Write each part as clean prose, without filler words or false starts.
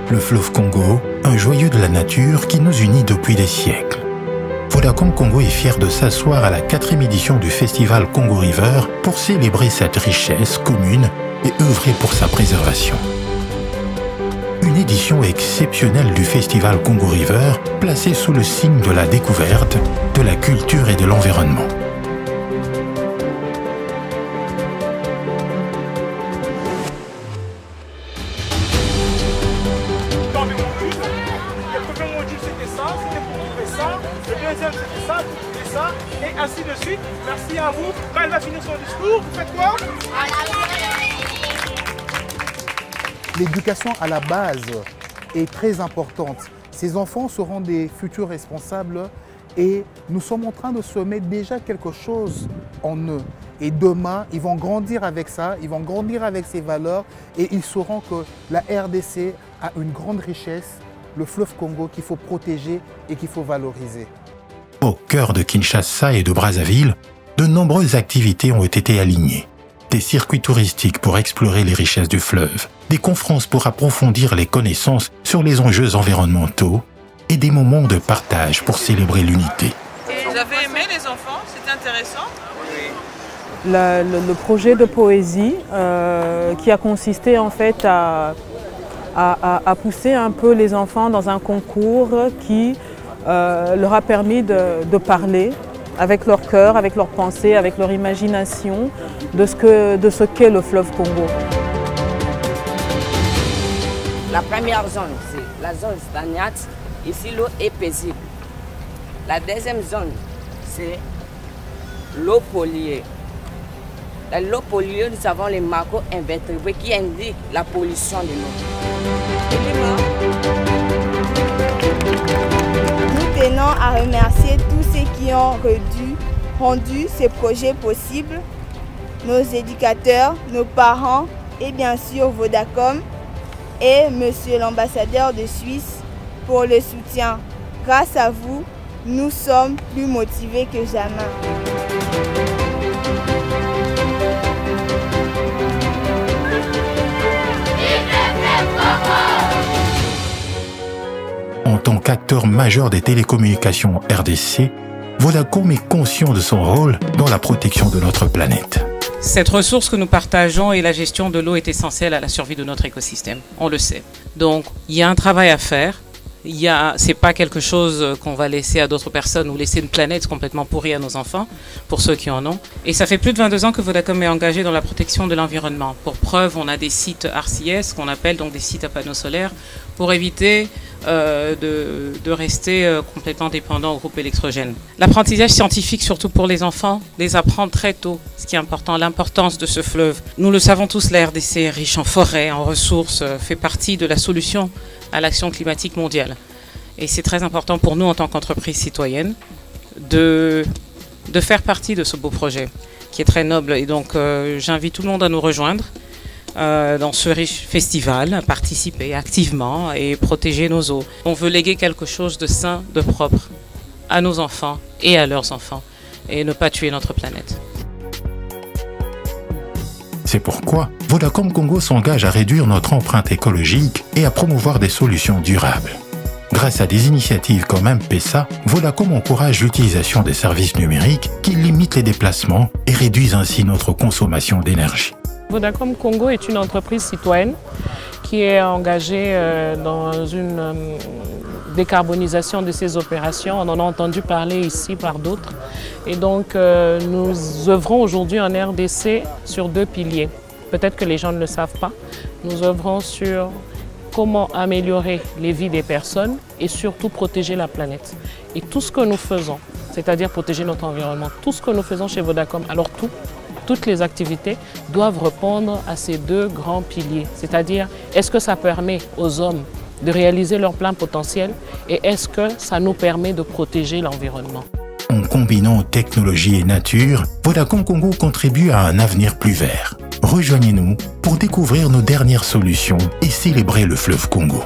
Le fleuve Congo, un joyau de la nature qui nous unit depuis des siècles. Vodacom Congo est fier de s'asseoir à la 4e édition du festival Congo River pour célébrer cette richesse commune et œuvrer pour sa préservation. Une édition exceptionnelle du festival Congo River placée sous le signe de la découverte, de la culture et de l'environnement. Le deuxième c'était ça, et ça, et ainsi de suite. Merci à vous. Quand elle va finir son discours, vous faites quoi? L'éducation à la base est très importante. Ces enfants seront des futurs responsables et nous sommes en train de semer déjà quelque chose en eux. Et demain, ils vont grandir avec ça, ils vont grandir avec ces valeurs et ils sauront que la RDC a une grande richesse, le fleuve Congo qu'il faut protéger et qu'il faut valoriser. Au cœur de Kinshasa et de Brazzaville, de nombreuses activités ont été alignées. Des circuits touristiques pour explorer les richesses du fleuve, des conférences pour approfondir les connaissances sur les enjeux environnementaux et des moments de partage pour célébrer l'unité. Vous avez aimé les enfants? C'était intéressant? Le projet de poésie qui a consisté en fait à pousser un peu les enfants dans un concours qui leur a permis de parler avec leur cœur, avec leurs pensées, avec leur imagination de ce qu'est le fleuve Congo. La première zone, c'est la zone stagnante. Ici, l'eau est paisible. La deuxième zone, c'est l'eau polluée. Dans l'eau polluée, nous avons les macro-invertébrés qui indiquent la pollution de l'eau. Nous tenons à remercier tous ceux qui ont rendu ces projets possibles, nos éducateurs, nos parents et bien sûr Vodacom et monsieur l'ambassadeur de Suisse pour le soutien. Grâce à vous, nous sommes plus motivés que jamais. En tant qu'acteur majeur des télécommunications RDC, Vodacom est conscient de son rôle dans la protection de notre planète. Cette ressource que nous partageons et la gestion de l'eau est essentielle à la survie de notre écosystème, on le sait. Donc il y a un travail à faire. C'est pas quelque chose qu'on va laisser à d'autres personnes ou laisser une planète complètement pourrie à nos enfants, pour ceux qui en ont. Et ça fait plus de 22 ans que Vodacom est engagé dans la protection de l'environnement. Pour preuve, on a des sites RCS, qu'on appelle donc des sites à panneaux solaires, pour éviter de rester complètement dépendant au groupe électrogène. L'apprentissage scientifique, surtout pour les enfants, les apprendre très tôt, ce qui est important, l'importance de ce fleuve. Nous le savons tous, la RDC est riche en forêts, en ressources, fait partie de la solution à l'action climatique mondiale. Et c'est très important pour nous en tant qu'entreprise citoyenne de faire partie de ce beau projet qui est très noble. Et donc j'invite tout le monde à nous rejoindre dans ce riche festival, à participer activement et protéger nos eaux. On veut léguer quelque chose de sain, de propre à nos enfants et à leurs enfants et ne pas tuer notre planète. C'est pourquoi Vodacom Congo s'engage à réduire notre empreinte écologique et à promouvoir des solutions durables. Grâce à des initiatives comme M-Pesa, Vodacom encourage l'utilisation des services numériques qui limitent les déplacements et réduisent ainsi notre consommation d'énergie. Vodacom Congo est une entreprise citoyenne qui est engagée dans une décarbonisation de ses opérations. On en a entendu parler ici par d'autres. Et donc nous œuvrons aujourd'hui en RDC sur 2 piliers. Peut-être que les gens ne le savent pas. Nous œuvrons sur comment améliorer les vies des personnes et surtout protéger la planète. Et tout ce que nous faisons, c'est-à-dire protéger notre environnement, tout ce que nous faisons chez Vodacom, alors toutes les activités doivent répondre à ces 2 grands piliers. C'est-à-dire, est-ce que ça permet aux hommes de réaliser leur plein potentiel et est-ce que ça nous permet de protéger l'environnement? En combinant technologie et nature, Vodacom Congo contribue à un avenir plus vert. Rejoignez-nous pour découvrir nos dernières solutions et célébrer le fleuve Congo.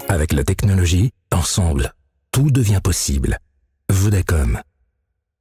Avec la technologie, ensemble, tout devient possible. Vodacom.